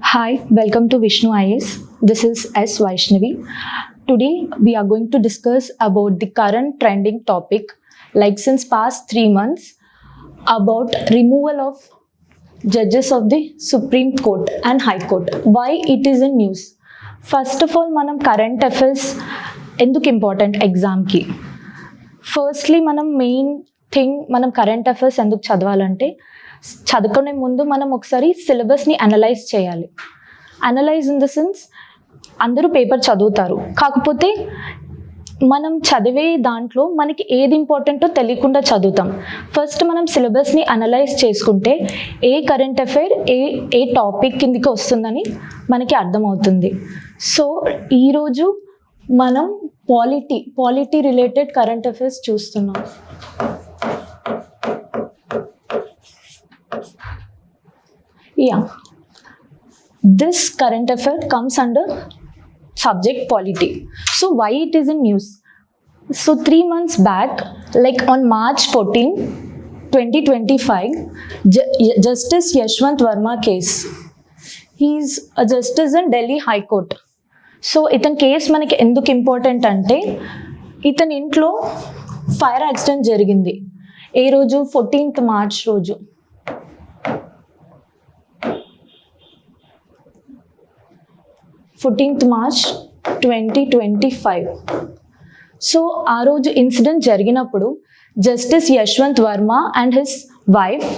Hi, welcome to Vishnu IS. This is S. Vaishnavi. Today we are going to discuss about the current trending topic, like since past 3 months, about removal of judges of the Supreme Court and High Court. Why it is in news? First of all, మనం current affairs ఎందుకు important ఎగ్జామ్కి? Firstly మనం main thing మనం current affairs ఎందుకు చదవాలంటే చదువుకునే ముందు మనం ఒకసారి సిలబస్ని అనలైజ్ చేయాలి. అనలైజ్ ఇన్ ద సెన్స్ అందరూ పేపర్ చదువుతారు, కాకపోతే మనం చదివే దాంట్లో మనకి ఏది ఇంపార్టెంటో తెలియకుండా చదువుతాం. ఫస్ట్ మనం సిలబస్ని అనలైజ్ చేసుకుంటే ఏ కరెంట్ అఫైర్ ఏ టాపిక్ కిందకి వస్తుందని మనకి అర్థమవుతుంది. సో ఈరోజు మనం పాలిటీ రిలేటెడ్ కరెంట్ అఫైర్స్ చూస్తున్నాం. This current affair comes under subject polity. So why it is in news? So 3 months back, like on March 14, 2025, Justice Yashwant Verma case. He is a justice in Delhi High Court. So ఇతని case మనకి ఎందుకు important అంటే ఇతని ఇంట్లో fire accident జరిగింది. ఏ రోజు? 14th March రోజు. March 2025. So ఆ రోజు ఇన్సిడెంట్ జరిగినప్పుడు justice Yashwant Varma and his wife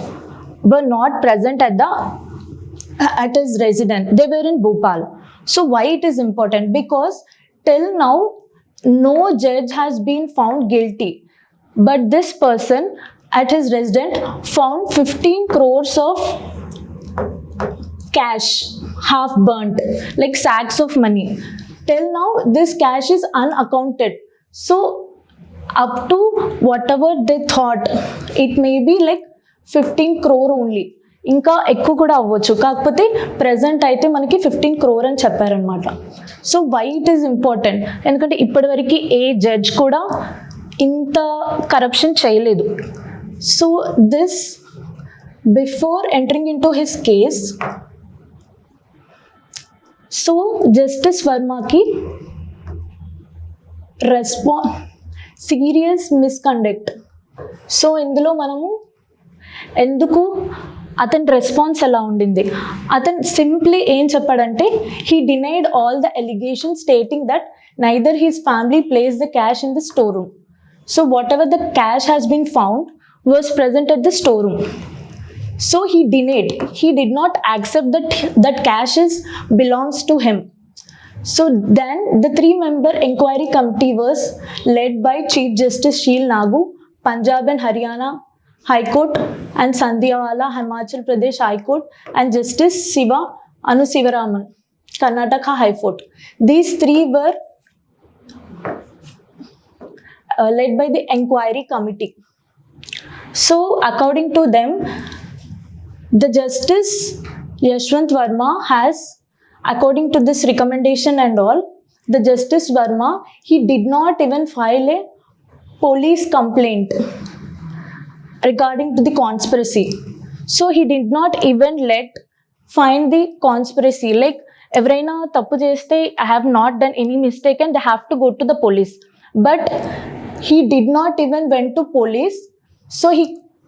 were not present at his residence. They were in Bhopal. So why it is important? Because till now no judge has been found guilty, but this person at his residence found 15 crores of cash half burnt, like sacks of money. Till now this cash is unaccounted. So up to whatever they thought, it may be like 15 crore only. ఇంకా ఎక్కువ కూడా అవ్వచ్చు, కాకపోతే present అయితే మనకి 15 crore అని చెప్పారనమాట. So why it is important? ఎందుకంటే ఇప్పటివరకు ఏ జడ్జ్ కూడా ఇంత కరప్షన్ చేయలేదు. So this before entering in to his case, so justice వర్మకి సీరియస్ మిస్కండక్ట్. సో ఇందులో మనము ఎందుకు అతని రెస్పాన్స్ ఎలా ఉండింది? అతను సింప్లీ ఏం చెప్పాడంటే he denied all the allegation stating that neither his family places the cash in the store room. So whatever the cash has been found was present at the store room. So he denied. He did not accept that cash belongs to him. So then the 3-member inquiry committee was led by Chief Justice Sheel Nagu, Punjab and Haryana High Court, and Sandhyawala, Himachal Pradesh High Court, and Justice Anu Sivaraman, Karnataka High Court. These three were led by the inquiry committee. So according to them, the Justice Yashwant Verma has, according to this recommendation and all, the Justice Verma, he did not even file a police complaint regarding to the conspiracy. So he did not even find the conspiracy. Like ఎవరైనా తప్పు చేస్తే I have not done any mistake and they have to go to the police. But he did not even went to police. So he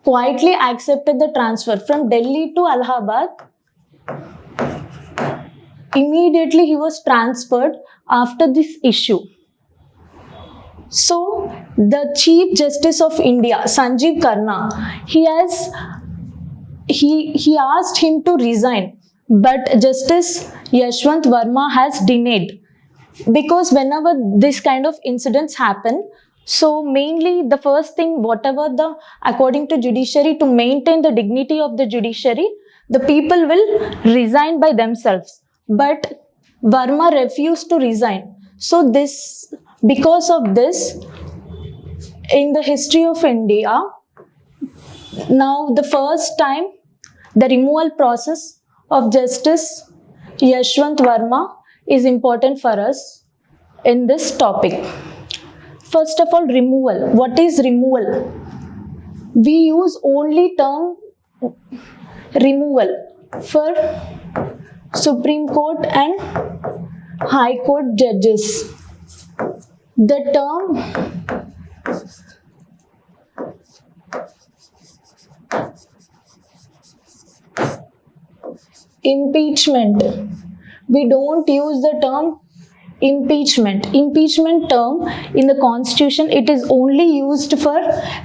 quietly accepted the transfer from Delhi to Allahabad. Immediately he was transferred after this issue. So the Chief Justice of India, Sanjeev Khanna, he asked him to resign, but Justice Yashwant Verma has denied, because whenever this kind of incidents happen, so mainly the first thing, whatever according to judiciary, to maintain the dignity of the judiciary, the people will resign by themselves. But Verma refused to resign. So because of this, in the history of India, now the first time the removal process of Justice Yashwant Verma is important for us in this topic. First of all, removal. What is removal? We use only term removal for Supreme Court and High Court judges. The term impeachment. We don't use the term impeachment. Impeachment term in the constitution, it is only used for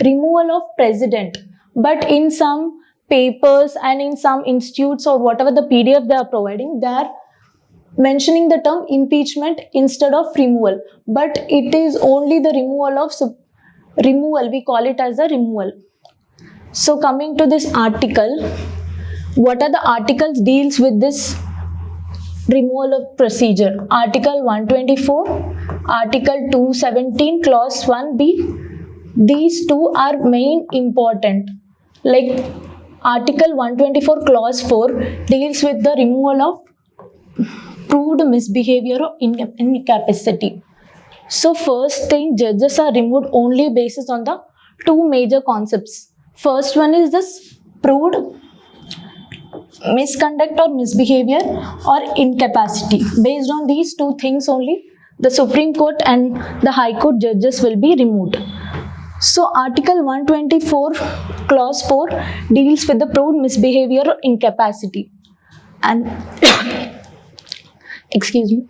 removal of president. But in some papers and in some institutes or whatever the PDF they are providing, they are mentioning the term impeachment instead of removal. But it is only the removal of removal. We call it as a removal. So coming to this article, what are the articles deals with this removal of procedure? Article 124, Article 217, Clause 1B. These two are main important. Like Article 124, Clause 4 deals with the removal of proved misbehavior or incapacity. So first thing, judges are removed only based on the two major concepts. First one is this proved misconduct or misbehavior or incapacity. Based on these two things only, the Supreme Court and the High Court judges will be removed. So Article 124 Clause 4 deals with the proved misbehavior or incapacity. And excuse me,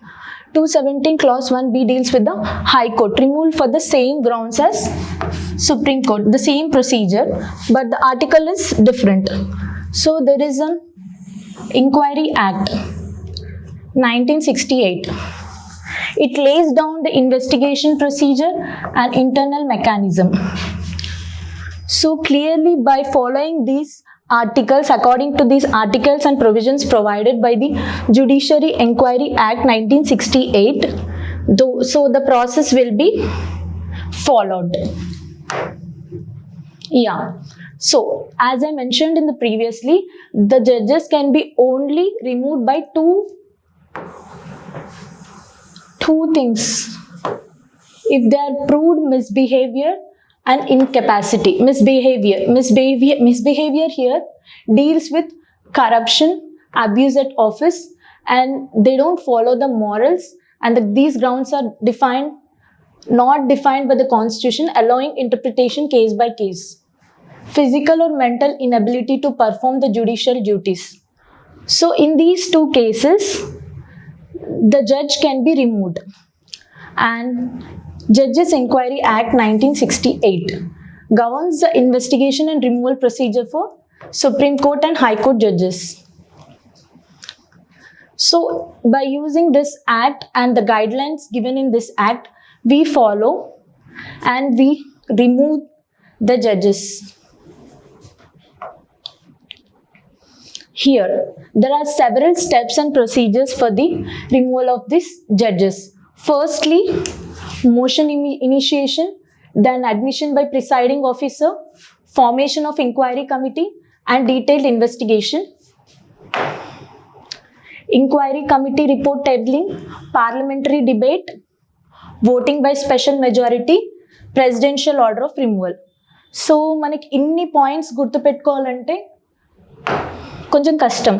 217 Clause 1B deals with the High Court, removal for the same grounds as Supreme Court, the same procedure, but the article is different. So there is an Inquiry Act 1968. It lays down the investigation procedure and internal mechanism. So clearly, by following these articles, according to these articles and provisions provided by the Judiciary Inquiry Act 1968, so the process will be followed. Yeah. So, as I mentioned in the previously, the judges can be only removed by two things. If they are proved misbehavior and incapacity. Misbehavior here deals with corruption, abuse at office, and they don't follow the morals, and these grounds are not defined by the constitution, allowing interpretation case by case. Physical or mental inability to perform the judicial duties. So in these two cases, the judge can be removed. And Judges Inquiry Act 1968 governs the investigation and removal procedure for Supreme Court and High Court judges. So by using this act and the guidelines given in this act, we follow and we remove the judges. Here, there are several steps and procedures for the removal of these judges. Firstly, motion initiation, then admission by presiding officer, formation of inquiry committee, and detailed investigation. Inquiry committee report tabling, parliamentary debate, voting by special majority, presidential order of removal. So, మనకి ఇన్ని points గుర్తుపెట్టుకోవాలంటే కొంచెం కష్టం.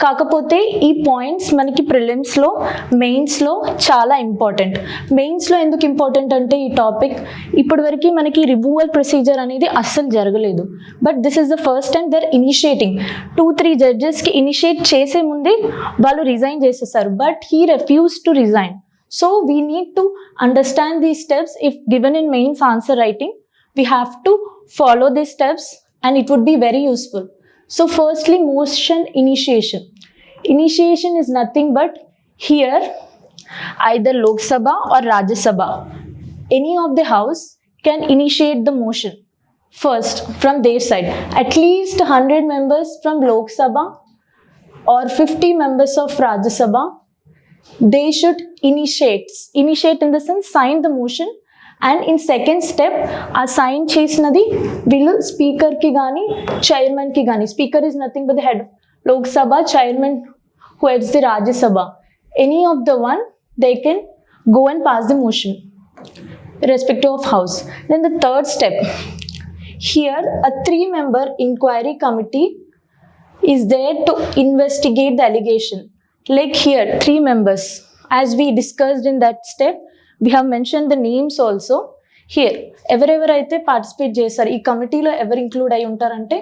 కాకపోతే ఈ points మనకి ప్రిలిమ్స్లో మెయిన్స్లో చాలా important. మెయిన్స్లో ఎందుకు ఇంపార్టెంట్ అంటే ఈ టాపిక్ ఇప్పటివరకు మనకి రిమూవల్ ప్రొసీజర్ అనేది అస్సలు జరగలేదు. But this is the first time they're initiating. 2-3 జడ్జెస్కి ఇనిషియేట్ చేసే ముందే వాళ్ళు రిజైన్ చేసేస్తారు. But he refuse to resign. So we need to understand these steps. If given in mains answer writing, we have to follow these steps and it would be very useful. So firstly, motion initiation. Initiation is nothing but here either Lok Sabha or Rajya Sabha, any of the house can initiate the motion first from their side. At least 100 members from Lok Sabha or 50 members of Rajya Sabha, they should initiate in the sense sign the motion, and in second step a sign చేసినది వీళ్ళు speaker కి గాని chairman కి గాని, speaker is nothing but the head of Lok Sabha, chairman who heads the Rajya Sabha, any of the one they can go and pass the motion irrespective of house. Then the third step, here a 3-member inquiry committee is there to investigate the allegation. Like here, 3 members. As we discussed in that step, we have mentioned the names also. Here, ఎవరెవరైతే participate చేస్తారు ఈ కమిటీలో ఎవరు include అయి ఉంటారంటే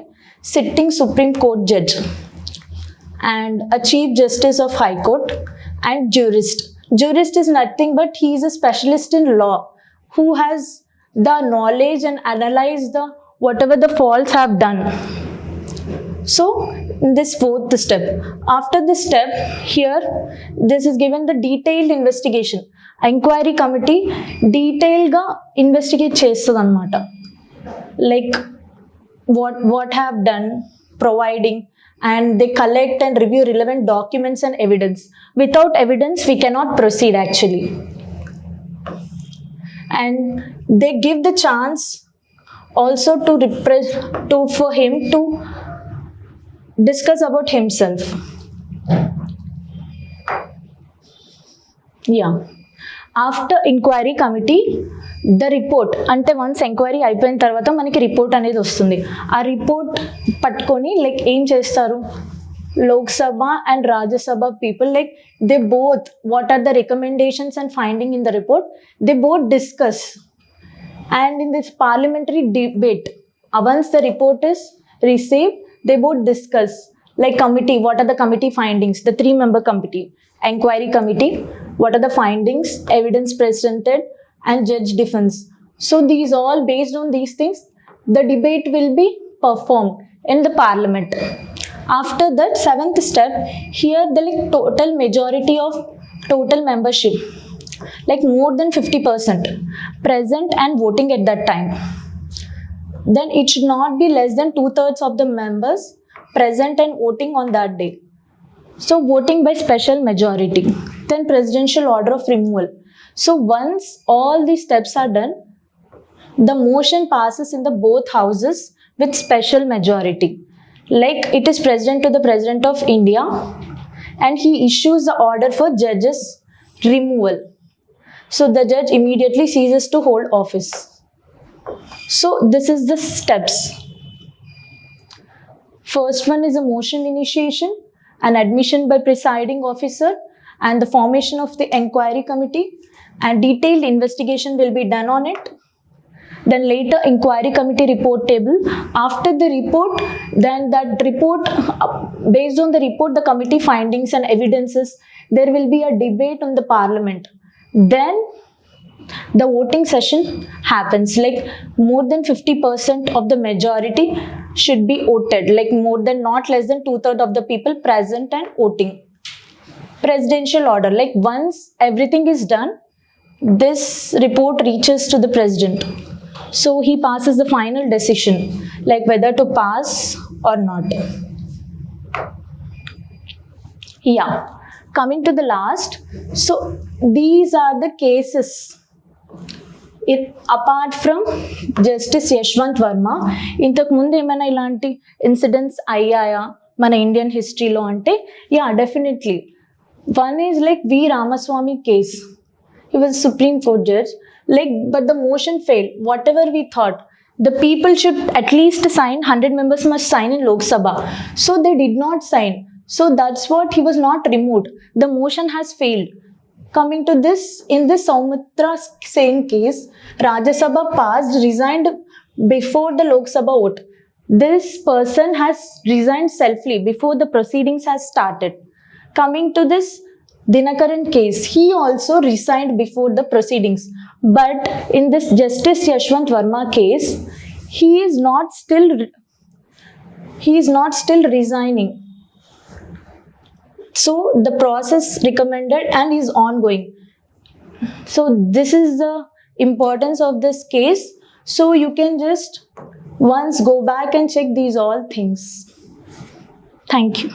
sitting supreme court judge and a chief justice of high court and jurist. Jurist is nothing but he is a specialist in law who has the knowledge and analyze the whatever the faults have done. So in this fourth step, after this step, here this is given the detailed investigation. Inquiry committee detailed ga investigate chestadu anamata, like what have done, providing, and they collect and review relevant documents and evidence. Without evidence we cannot proceed actually, and they give the chance also for him to discuss about himself. Yeah, after inquiry committee, the report అంటే once enquiry అయిపోయిన తర్వాత మనకి report అనేది వస్తుంది. ఆ report పట్టుకొని like ఏం చేస్తారు, Lok Sabha and Rajya Sabha people like they both what are the recommendations and finding in the report, they both discuss. And in this parliamentary debate, once the report is received, they both discuss like committee, what are the committee findings, the 3-member committee, inquiry committee, what are the findings, evidence presented, and judge defense. So these all based on these things, the debate will be performed in the parliament. After that, 7th step, here the like total majority of total membership, like more than 50% present and voting at that time. Then it should not be less than 2/3 of the members present and voting on that day. So voting by special majority. Then presidential order of removal. So once all these steps are done, the motion passes in the both houses with special majority. Like it is presented to the President of India and he issues the order for judges removal. So the judge immediately ceases to hold office. So this is the steps. First one is a motion initiation, an admission by presiding officer, and the formation of the inquiry committee, and detailed investigation will be done on it. Then later inquiry committee report table. After the report, then that report, based on the report, the committee findings and evidences, there will be a debate on the parliament. Then the voting session happens, like more than 50% of the majority should be voted, like more than not less than 2/3 of the people present and voting. Presidential order, like once everything is done, this report reaches to the president, so he passes the final decision like whether to pass or not. Yeah, coming to the last, so these are the cases. Apart from justice Yashwant Varma, ఇంతకు ముందు ఏమైనా ఇలాంటి incidents అయ్యాయా మన Indian హిస్టరీలో అంటే yeah definitely. One is like V Ramaswamy case. He was supreme court judge, like but the motion failed. Whatever we thought, the people should at least sign, 100 members must sign in Lok Sabha, so they did not sign. So that's what he was not removed. The motion has failed. Coming to this, in this Soumitra Sen case, Rajya Sabha passed, resigned before the Lok Sabha vote. This person has resigned selfly before the proceedings has started. Coming to this Dinakaran case, he also resigned before the proceedings. But in this Justice Yashwant Verma case, he is not resigning. So the process recommended and is ongoing. So this is the importance of this case. So you can just once go back and check these all things. Thank you.